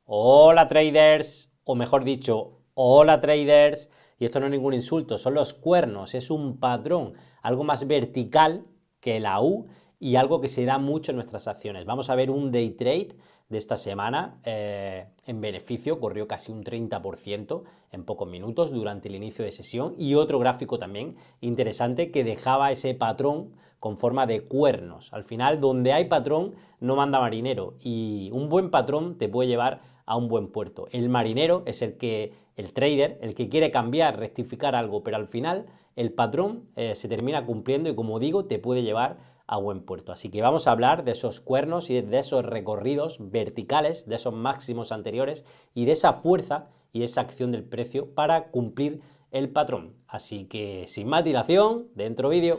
Hola traders, o mejor dicho, hola traders, y esto no es ningún insulto, son los cuernos, es un patrón, algo más vertical que la U y algo que se da mucho en nuestras acciones. Vamos a ver un day trade de esta semana en beneficio, corrió casi un 30% en pocos minutos durante el inicio de sesión, y otro gráfico también interesante que dejaba ese patrón con forma de cuernos. Al final, donde hay patrón, no manda marinero, y un buen patrón te puede llevar a un buen puerto. El marinero es el trader, el que quiere cambiar, rectificar algo, pero al final el patrón se termina cumpliendo y, como digo, te puede llevar a buen puerto. Así que vamos a hablar de esos cuernos y de esos recorridos verticales, de esos máximos anteriores y de esa fuerza y esa acción del precio para cumplir el patrón. Así que sin más dilación, dentro vídeo.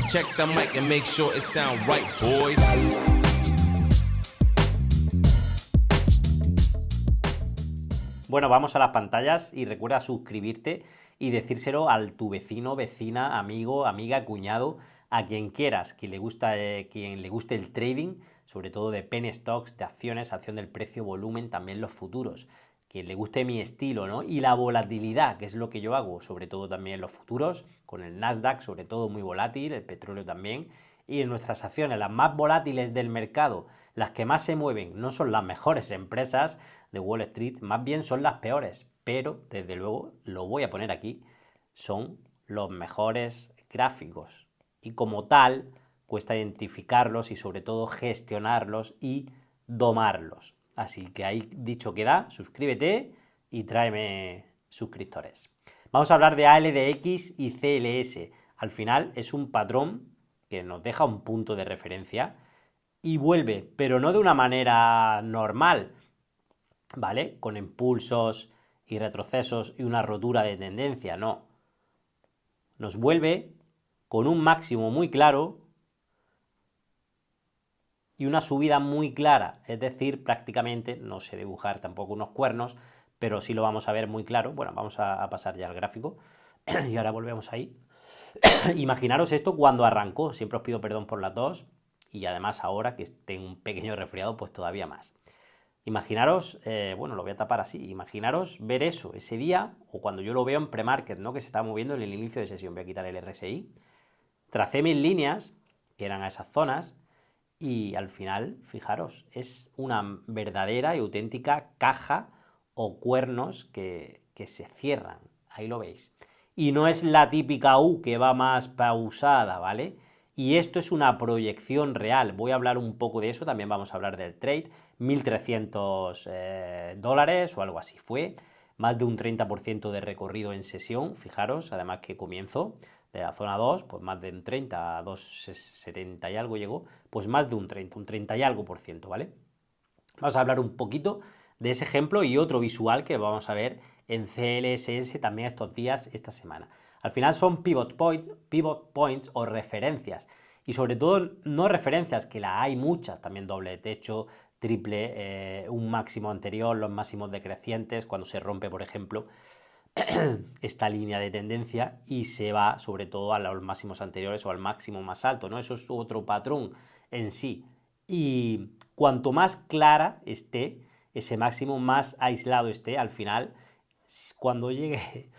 Check the mic and make sure it sound right, boys. Bueno, vamos a las pantallas y recuerda suscribirte y decírselo a tu vecino, vecina, amigo, amiga, cuñado, a quien quieras, quien le guste el trading, sobre todo de penny stocks, de acciones, acción del precio, volumen, también los futuros, quien le guste mi estilo, ¿no? Y la volatilidad, que es lo que yo hago, sobre todo también los futuros, con el Nasdaq, sobre todo muy volátil, el petróleo también, y en nuestras acciones, las más volátiles del mercado, las que más se mueven, no son las mejores empresas de Wall Street, más bien son las peores, pero desde luego lo voy a poner aquí, son los mejores gráficos, y como tal cuesta identificarlos y sobre todo gestionarlos y domarlos. Así que ahí dicho queda, suscríbete y tráeme suscriptores. Vamos a hablar de ALDX y CLS. Al final es un patrón que nos deja un punto de referencia y vuelve, pero no de una manera normal, ¿vale? Con impulsos y retrocesos y una rotura de tendencia, no. Nos vuelve con un máximo muy claro y una subida muy clara, es decir, prácticamente, no sé dibujar tampoco unos cuernos, pero sí lo vamos a ver muy claro. Bueno, vamos a pasar ya al gráfico y ahora volvemos ahí. Imaginaros esto cuando arrancó, siempre os pido perdón por la tos, y además ahora que tengo un pequeño resfriado, pues todavía más. Imaginaros, bueno, lo voy a tapar así, imaginaros ver eso ese día, o cuando yo lo veo en pre-market, ¿no? Que se está moviendo en el inicio de sesión. Voy a quitar el RSI, tracé mis líneas, que eran a esas zonas, y al final, fijaros, es una verdadera y auténtica caja o cuernos que se cierran, ahí lo veis. Y no es la típica U que va más pausada, ¿vale? Y esto es una proyección real. Voy a hablar un poco de eso, también vamos a hablar del trade. 1.300 dólares o algo así fue, más de un 30% de recorrido en sesión, fijaros, además que comienzo de la zona 2, pues más de un 30 a 2,70 y algo llegó, pues más de un 30 y algo por ciento, ¿vale? Vamos a hablar un poquito de ese ejemplo y otro visual que vamos a ver en CLSS también estos días, esta semana. Al final son pivot points o referencias, y sobre todo no referencias, que la hay muchas, también doble de techo, triple, un máximo anterior, los máximos decrecientes, cuando se rompe, por ejemplo, esta línea de tendencia y se va sobre todo a los máximos anteriores o al máximo más alto, ¿no? Eso es otro patrón en sí. Y cuanto más clara esté ese máximo, más aislado esté, al final, cuando llegue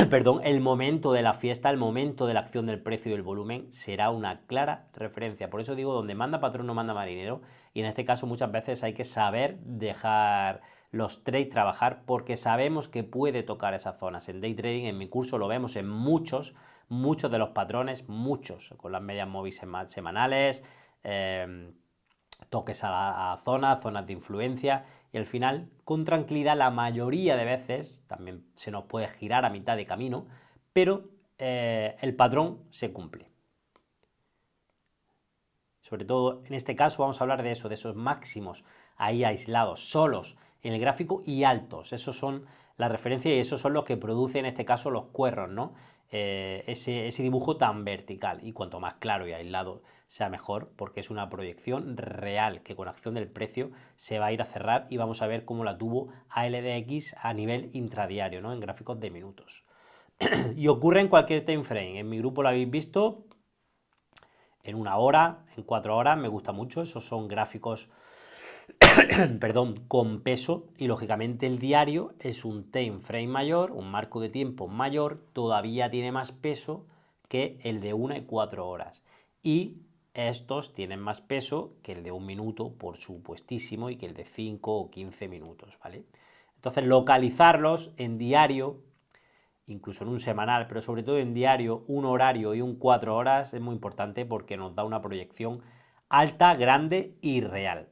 perdón, el momento de la fiesta, el momento de la acción del precio y del volumen, será una clara referencia. Por eso digo, donde manda patrón no manda marinero, y en este caso muchas veces hay que saber dejar los trades trabajar, porque sabemos que puede tocar esas zonas. En day trading, en mi curso, lo vemos en muchos de los patrones, muchos, con las medias móviles semanales, toques a zonas de influencia, y al final, con tranquilidad, la mayoría de veces, también se nos puede girar a mitad de camino, pero el patrón se cumple. Sobre todo en este caso vamos a hablar de eso, de esos máximos ahí aislados, solos en el gráfico y altos. Esos son la referencia y esos son los que producen en este caso los cuernos, ¿no? Ese dibujo tan vertical, y cuanto más claro y aislado sea mejor, porque es una proyección real que con acción del precio se va a ir a cerrar, y vamos a ver cómo la tuvo ALDX a nivel intradiario, ¿no? En gráficos de minutos. Y ocurre en cualquier time frame. En mi grupo lo habéis visto, en 1 hora, en 4 horas, me gusta mucho. Esos son gráficos perdón, con peso, y lógicamente el diario es un time frame mayor, un marco de tiempo mayor, todavía tiene más peso que el de 1 y 4 horas. Y estos tienen más peso que el de 1 minuto, por supuestísimo, y que el de 5 o 15 minutos, ¿vale? Entonces, localizarlos en diario, incluso en un semanal, pero sobre todo en diario, un horario y un 4 horas es muy importante porque nos da una proyección alta, grande y real.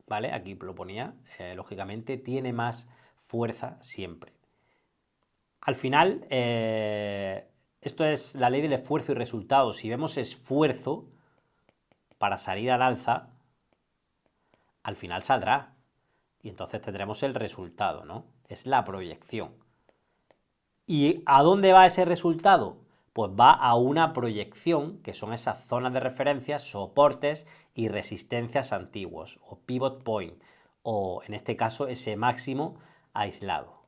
¿Vale? Aquí lo ponía, lógicamente tiene más fuerza siempre. Al final, esto es la ley del esfuerzo y resultado. Si vemos esfuerzo para salir al alza, al final saldrá. Y entonces tendremos el resultado, ¿no? Es la proyección. ¿Y a dónde va ese resultado? Pues va a una proyección, que son esas zonas de referencia, soportes y resistencias antiguos, o pivot point, o en este caso ese máximo aislado.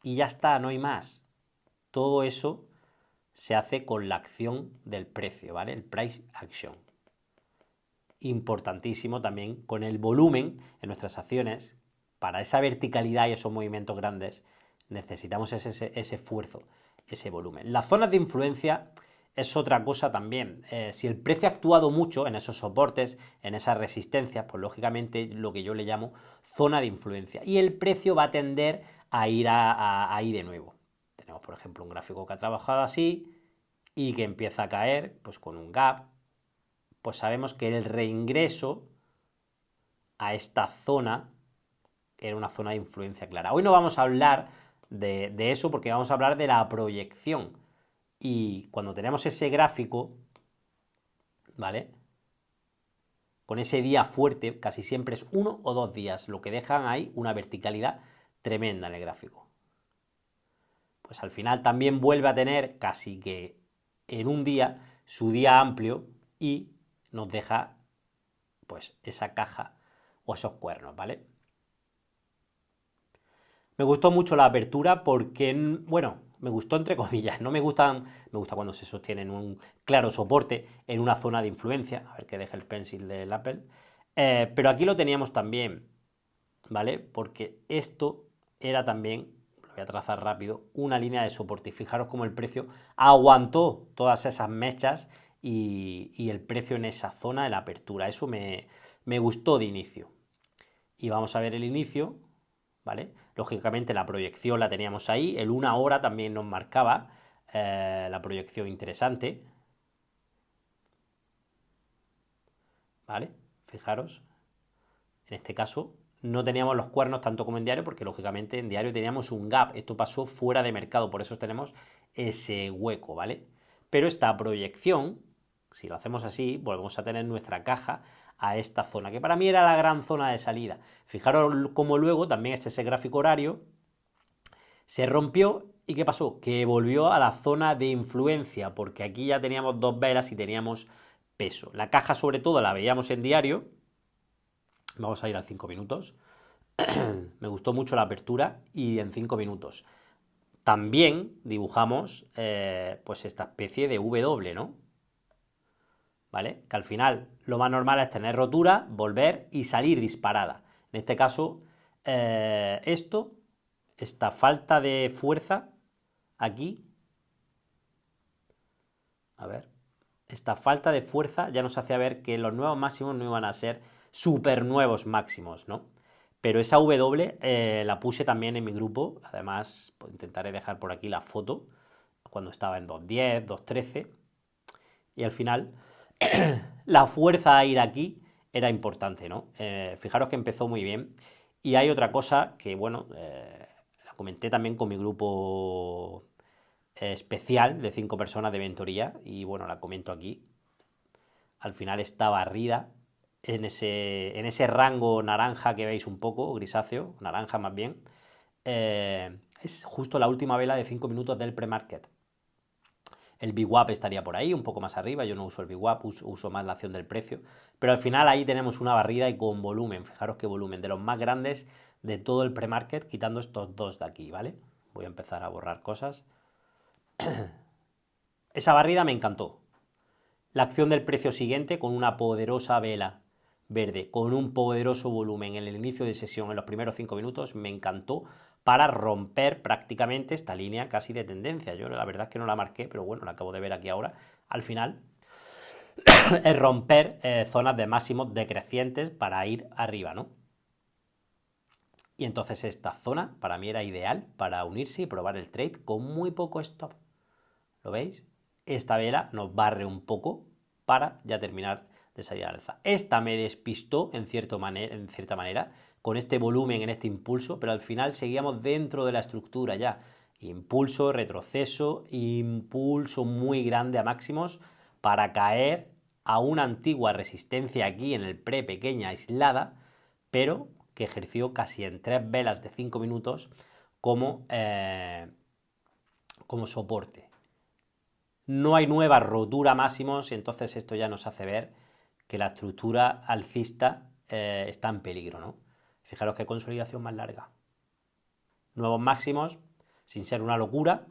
Y ya está, no hay más. Todo eso se hace con la acción del precio, ¿vale? El price action. Importantísimo también con el volumen en nuestras acciones. Para esa verticalidad y esos movimientos grandes necesitamos ese esfuerzo, ese volumen. Las zonas de influencia es otra cosa también. Si el precio ha actuado mucho en esos soportes, en esas resistencias, pues lógicamente lo que yo le llamo zona de influencia. Y el precio va a tender a ir ahí de nuevo. Tenemos, por ejemplo, un gráfico que ha trabajado así y que empieza a caer pues con un gap. Pues sabemos que el reingreso a esta zona era una zona de influencia clara. Hoy no vamos a hablar de eso porque vamos a hablar de la proyección. Y cuando tenemos ese gráfico, ¿vale? Con ese día fuerte, casi siempre es 1 o 2 días, lo que dejan ahí una verticalidad tremenda en el gráfico. Pues al final también vuelve a tener casi que en un día su día amplio y nos deja pues esa caja o esos cuernos, ¿vale? Me gustó mucho la apertura porque, bueno, me gustó entre comillas, no me gustan, me gusta cuando se sostiene en un claro soporte, en una zona de influencia, a ver que deje el pencil del Apple, pero aquí lo teníamos también, ¿vale? Porque esto era también, lo voy a trazar rápido, una línea de soporte y fijaros cómo el precio aguantó todas esas mechas y el precio en esa zona de la apertura, eso me gustó de inicio. Y vamos a ver el inicio, ¿vale? Lógicamente la proyección la teníamos ahí, el 1 hora también nos marcaba la proyección interesante, ¿vale? Fijaros, en este caso no teníamos los cuernos tanto como en diario, porque lógicamente en diario teníamos un gap, esto pasó fuera de mercado, por eso tenemos ese hueco, ¿vale? Pero esta proyección, si lo hacemos así, volvemos a tener nuestra caja a esta zona, que para mí era la gran zona de salida. Fijaros cómo luego también ese gráfico horario se rompió y ¿qué pasó? Que volvió a la zona de influencia, porque aquí ya teníamos 2 velas y teníamos peso. La caja sobre todo la veíamos en diario. Vamos a ir a 5 minutos. Me gustó mucho la apertura y en 5 minutos. También dibujamos pues esta especie de W, ¿no? ¿Vale? Que al final lo más normal es tener rotura, volver y salir disparada. En este caso, esta falta de fuerza aquí, a ver, esta falta de fuerza ya nos hacía ver que los nuevos máximos no iban a ser super nuevos máximos, ¿no? Pero esa W la puse también en mi grupo, además pues, intentaré dejar por aquí la foto, cuando estaba en 2.10, 2.13, y al final la fuerza a ir aquí era importante, ¿no? Fijaros que empezó muy bien. Y hay otra cosa que, bueno, la comenté también con mi grupo especial de 5 personas de mentoría y, bueno, la comento aquí. Al final esta barrida en ese rango naranja que veis un poco, grisáceo, naranja más bien, es justo la última vela de 5 minutos del pre-market. El VWAP estaría por ahí, un poco más arriba. Yo no uso el VWAP, uso más la acción del precio. Pero al final ahí tenemos una barrida y con volumen. Fijaros qué volumen, de los más grandes de todo el pre-market, quitando estos dos de aquí, ¿vale? Voy a empezar a borrar cosas. Esa barrida me encantó. La acción del precio siguiente con una poderosa vela. verde con un poderoso volumen en el inicio de sesión, en los primeros 5 minutos, me encantó para romper prácticamente esta línea casi de tendencia. Yo la verdad es que no la marqué, pero bueno, la acabo de ver aquí ahora. Al final es romper zonas de máximos decrecientes para ir arriba, ¿no? Y entonces esta zona para mí era ideal para unirse y probar el trade con muy poco stop. ¿Lo veis? Esta vela nos barre un poco para ya terminar de salir al alza. Esta me despistó en cierta manera con este volumen en este impulso, pero al final seguíamos dentro de la estructura ya. Impulso, retroceso, impulso muy grande a máximos para caer a una antigua resistencia aquí en el pre pequeña aislada, pero que ejerció casi en 3 velas de 5 minutos como soporte. No hay nueva rotura máximos y entonces esto ya nos hace ver que la estructura alcista está en peligro, ¿no? Fijaros qué consolidación más larga. Nuevos máximos, sin ser una locura,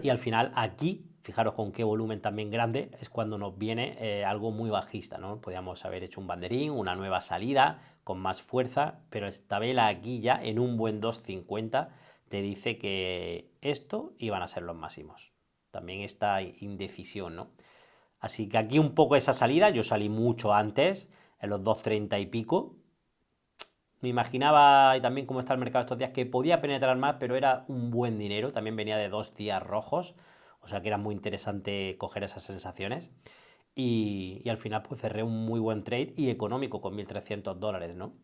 y al final aquí, fijaros con qué volumen también grande, es cuando nos viene algo muy bajista, ¿no? Podríamos haber hecho un banderín, una nueva salida con más fuerza, pero esta vela aquí ya en un buen 2.50 te dice que esto iban a ser los máximos. También esta indecisión, ¿no? Así que aquí un poco esa salida, yo salí mucho antes, en los 2.30 y pico. Me imaginaba, y también como está el mercado estos días, que podía penetrar más, pero era un buen dinero. También venía de 2 días rojos, o sea que era muy interesante coger esas sensaciones. Y al final pues cerré un muy buen trade y económico con $1.300, ¿no?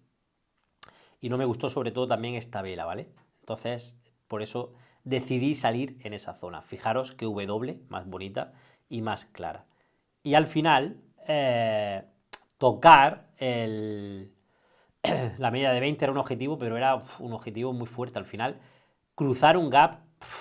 Y no me gustó sobre todo también esta vela, ¿vale? Entonces, por eso decidí salir en esa zona. Fijaros que W más bonita y más clara. Y al final, tocar la media de 20 era un objetivo, pero era un objetivo muy fuerte al final. Cruzar un gap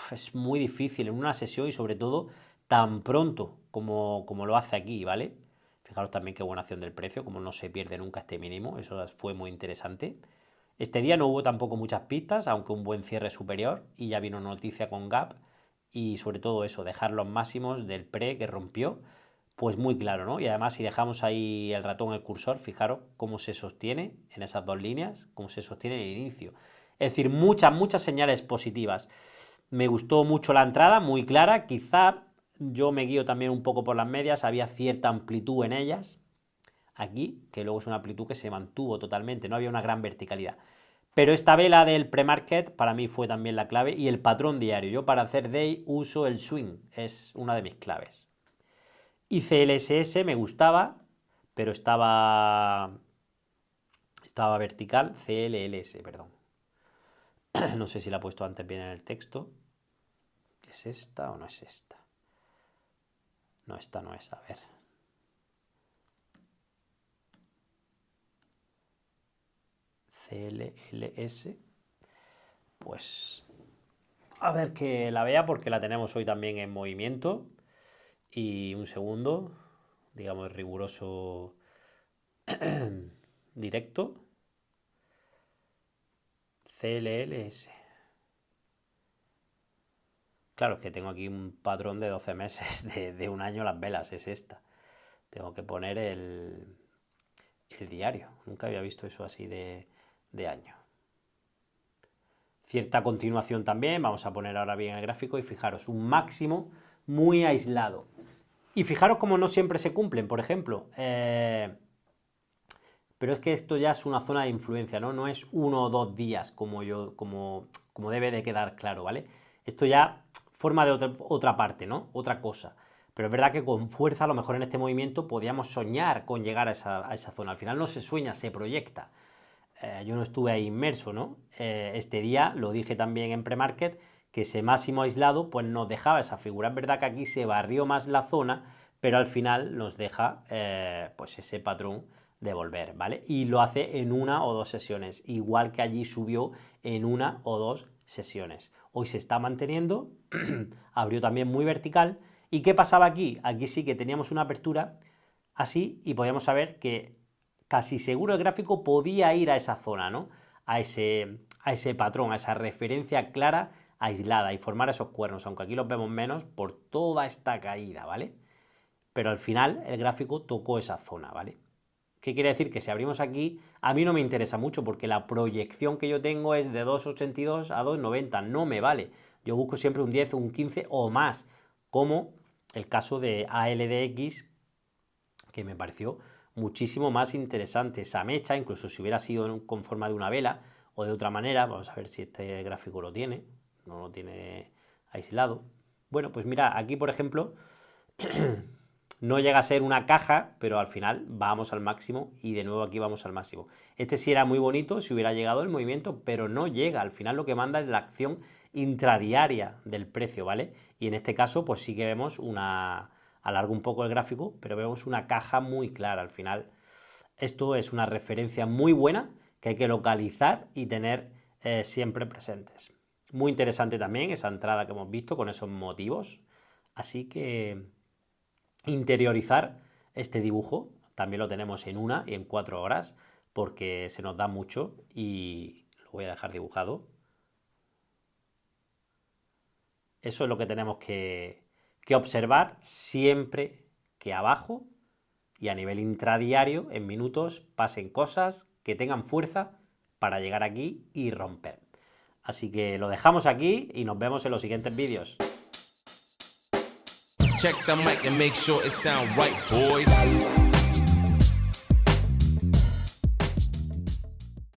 es muy difícil en una sesión y sobre todo tan pronto como lo hace aquí, ¿vale? Fijaros también qué buena acción del precio, como no se pierde nunca este mínimo, eso fue muy interesante. Este día no hubo tampoco muchas pistas, aunque un buen cierre superior y ya vino noticia con gap y sobre todo eso, dejar los máximos del pre que rompió, pues muy claro, ¿no? Y además si dejamos ahí el ratón, el cursor, fijaros cómo se sostiene en esas dos líneas, cómo se sostiene en el inicio. Es decir, muchas señales positivas. Me gustó mucho la entrada, muy clara, quizá yo me guío también un poco por las medias, había cierta amplitud en ellas, aquí, que luego es una amplitud que se mantuvo totalmente, no había una gran verticalidad. Pero esta vela del pre-market para mí fue también la clave y el patrón diario. Yo para hacer day uso el swing, es una de mis claves. Y CLSS me gustaba, pero estaba vertical, CLLS, perdón. No sé si la he puesto antes bien en el texto. ¿Es esta o no es esta? No, esta no es, a ver. CLLS. Pues a ver que la vea porque la tenemos hoy también en movimiento. Y un segundo, digamos riguroso directo. CLLS. Claro, es que tengo aquí un patrón de 12 meses, de un año las velas, es esta. Tengo que poner el diario. Nunca había visto eso así de año. Cierta continuación también, vamos a poner ahora bien el gráfico y fijaros, un máximo muy aislado. Y fijaros cómo no siempre se cumplen, por ejemplo. Pero es que esto ya es una zona de influencia, ¿no? No es 1 o 2 días como debe de quedar claro, ¿vale? Esto ya forma de otra parte, ¿no? Otra cosa. Pero es verdad que con fuerza, a lo mejor en este movimiento, podíamos soñar con llegar a esa zona. Al final no se sueña, se proyecta. Yo no estuve ahí inmerso, ¿no? Este día lo dije también en pre-market, que ese máximo aislado pues nos dejaba esa figura. Es verdad que aquí se barrió más la zona, pero al final nos deja pues ese patrón de volver, ¿vale? Y lo hace en 1 o 2 sesiones, igual que allí subió en 1 o 2 sesiones. Hoy se está manteniendo, abrió también muy vertical. ¿Y qué pasaba aquí? Aquí sí que teníamos una apertura así y podíamos saber que casi seguro el gráfico podía ir a esa zona, ¿no? A ese patrón, a esa referencia clara, aislada y formar esos cuernos, aunque aquí los vemos menos por toda esta caída, ¿vale? Pero al final el gráfico tocó esa zona, ¿vale? ¿Qué quiere decir? Que si abrimos aquí, a mí no me interesa mucho porque la proyección que yo tengo es de 2,82 a 2,90, no me vale. Yo busco siempre un 10, un 15 o más, como el caso de ALDX, que me pareció muchísimo más interesante. Esa mecha, incluso si hubiera sido con forma de una vela o de otra manera, vamos a ver si este gráfico lo tiene, no lo tiene aislado. Bueno, pues mira, aquí por ejemplo, no llega a ser una caja, pero al final vamos al máximo y de nuevo aquí vamos al máximo. Este sí era muy bonito si hubiera llegado el movimiento, pero no llega. Al final lo que manda es la acción intradiaria del precio, ¿vale? Y en este caso, pues sí que vemos una... Alargo un poco el gráfico, pero vemos una caja muy clara. Al final, esto es una referencia muy buena que hay que localizar y tener siempre presentes. Muy interesante también esa entrada que hemos visto con esos motivos. Así que interiorizar este dibujo también lo tenemos en 1 y en 4 horas porque se nos da mucho y lo voy a dejar dibujado. Eso es lo que tenemos que observar siempre que abajo y a nivel intradiario en minutos pasen cosas que tengan fuerza para llegar aquí y romper. Así que lo dejamos aquí y nos vemos en los siguientes vídeos. Check the mic and make sure it sound right, boys.